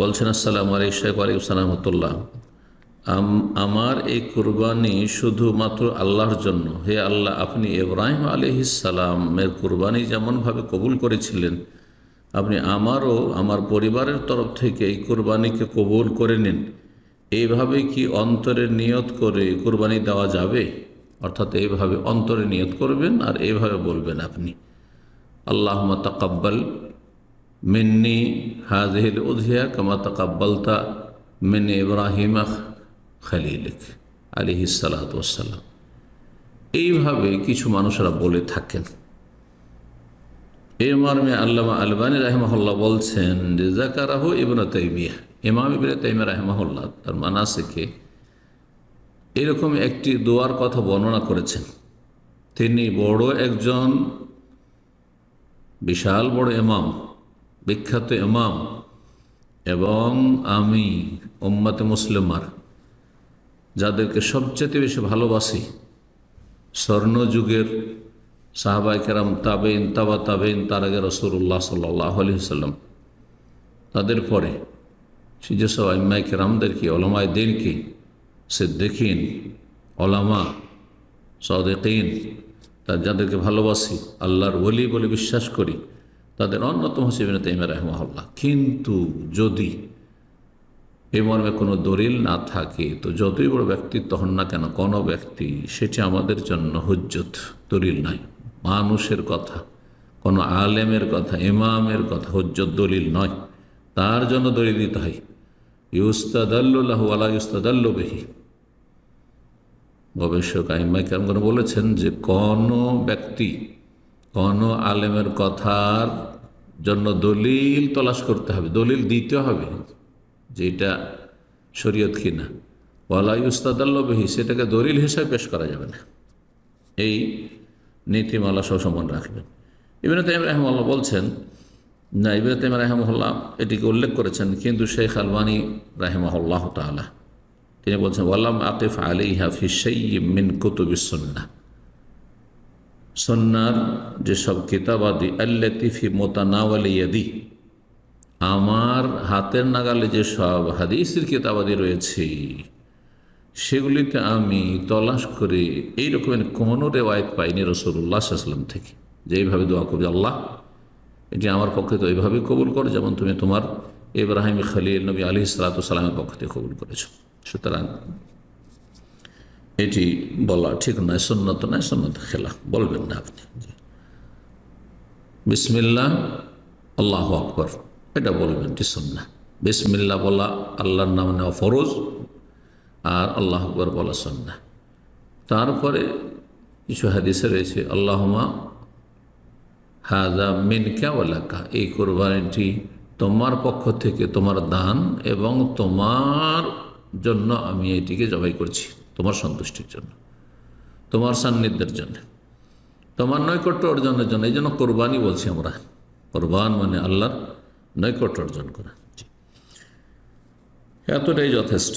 বলছেন, আসসালামু আলাইকুম শেখ ওয়ালাইকুম সালাম রহমতুল্লাহ। আমার এই কুরবানি শুধুমাত্র আল্লাহর জন্য। হে আল্লাহ, আপনি ইব্রাহিম আলাইহিস সালামের কুরবানি যেমনভাবে কবুল করেছিলেন, আপনি আমারও আমার পরিবারের তরফ থেকে এই কুরবানিকে কবুল করে নিন। এইভাবে কি অন্তরে নিয়ত করে কুরবানি দেওয়া যাবে? অর্থাৎ এইভাবে অন্তরে নিয়ত করবেন আর এইভাবে বলবেন আপনি, আল্লাহুম্মা তাকাব্বাল মিন্নি হাযিহিল উযহিয়া কামা তাকাব্বালতা মিন ইব্রাহিম খলিলিক আলাইহিস সালাতু ওয়াসসালাম। এইভাবে কিছু মানুষরা বলে থাকেন। এই মর্মে আল্লামা আলবানী রাহিমাহুল্লাহ বলছেন যে যাকারাহু ইবনে তাইমিয়া, ইমাম ইবনে তাইমিয়া রাহিমাহুল্লাহ তার মানাসিকে এরকম একটি দোয়ার কথা বর্ণনা করেছেন। তিনি বড় একজন বিশাল বড় ইমাম, বিখ্যাত ইমাম, এবং আমি উম্মতে মুসলিমার যাদেরকে সবচেয়ে বেশি ভালোবাসি, স্বর্ণযুগের সাহাবায়ে কেরাম, তাবেইন, তাবা তাবেইন, তার আগে রাসূলুল্লাহ সাল্লাল্লাহু আলাইহি ওয়াসাল্লাম, তাদের পরে সে যেসব আইম্মায়ে কেরামদেরকে, ওলামায়ে দ্বীনকে, সিদ্দিকিন, ওলামা, সাদিকিন, তার যাদেরকে ভালোবাসি, আল্লাহর ওলি বলে বিশ্বাস করি, তাদের অন্যতম হচ্ছে ইবনে তাইমিয়া রাহিমাহুল্লাহ। কিন্তু যদি এ মর্মে কোনো দলিল না থাকে, তো যতই বড় ব্যক্তিত্ব হন না কেন, কোনো ব্যক্তি, সেটি আমাদের জন্য হুজ্জত, দলিল নাই। মানুষের কথা, কোনো আলেমের কথা, ইমামের কথা হুজ্জত, দলিল নয়। তার জন্য দলিল দিতে হয়। ইউস্তাদাল্লু লাহু ওয়া লা ইউস্তাদাল্লু বিহি। গবেষক আইম্মায়ে কেরামগণ বলেছেন যে কোনো ব্যক্তি, কোনো আলেমের কথার জন্য দলিল তলাশ করতে হবে, দলিল দিতে হবে যে এটা শরীয়ত কিনা। ওয়ালা ইউস্তাদাল্লু বিহি, সেটাকে দলিল হিসাবে পেশ করা যাবে না। এই নীতিমালা সবসময় রাখবেন। ইবনে তাইমিয়া রাহিমাহুল্লাহ বলছেন না, ইবনে তাইমিয়া রাহিমাহুল্লাহ এটিকে উল্লেখ করেছেন, কিন্তু শেখ আলবানী রাহিমাহুল্লাহ তাআলা তিনি বলছেন, ওয়ালাম আকিফ আলাইহা ফি শাইইন মিন কুতুবিস সুন্নাহ, সুন্নাহর যেসব কিতাবাদি, আল্লাতী ফি মুতানাওয়ালি ইয়াদি, আমার হাতের নাগালে যেসব হাদিসের কিতাবাদি রয়েছে, সেগুলিতে আমি তলাশ করে এইরকমের কোনো রেওয়ায়েত পাইনি রাসূলুল্লাহ সাল্লাল্লাহু আলাইহি ওয়াসাল্লাম থেকে যে এইভাবে দোয়া করবে, আল্লাহ এটি আমার পক্ষে তো এইভাবে কবুল করো যেমন তুমি তোমার ইব্রাহিম খলিল নবী আলাইহিস সালাতু ওয়াস সালামের পক্ষ থেকে কবুল করেছো। সুতরাং এটি বলা ঠিক নয়, সুন্নত নয়, সুন্নত খেলাফ, বলবেন না আপনি। বিসমিল্লাহ আল্লাহু আকবার, এটা বলবেন, এটি সুন্নাহ। বিসমিল্লাহ বলা, আল্লাহর নাম নেওয়া ফরজ, আর আল্লাহু আকবার বলা সুন্নাহ। তারপরে কিছু হাদিসে রয়েছে, আল্লাহুম্মা হাযা মিনকা ওয়া লাকা, এই কুরবানিটি তোমার পক্ষ থেকে, তোমার দান, এবং তোমার জন্য আমি এটিকে জবাই করছি, তোমার সন্তুষ্টির জন্য, তোমার সান্নিধ্যের জন্য, তোমার নৈকট্য অর্জনের জন্য। এই জন্য কোরবানি বলছি আমরা। কোরবান মানে আল্লাহর নৈকট্য অর্জন করা। এতটাই যথেষ্ট।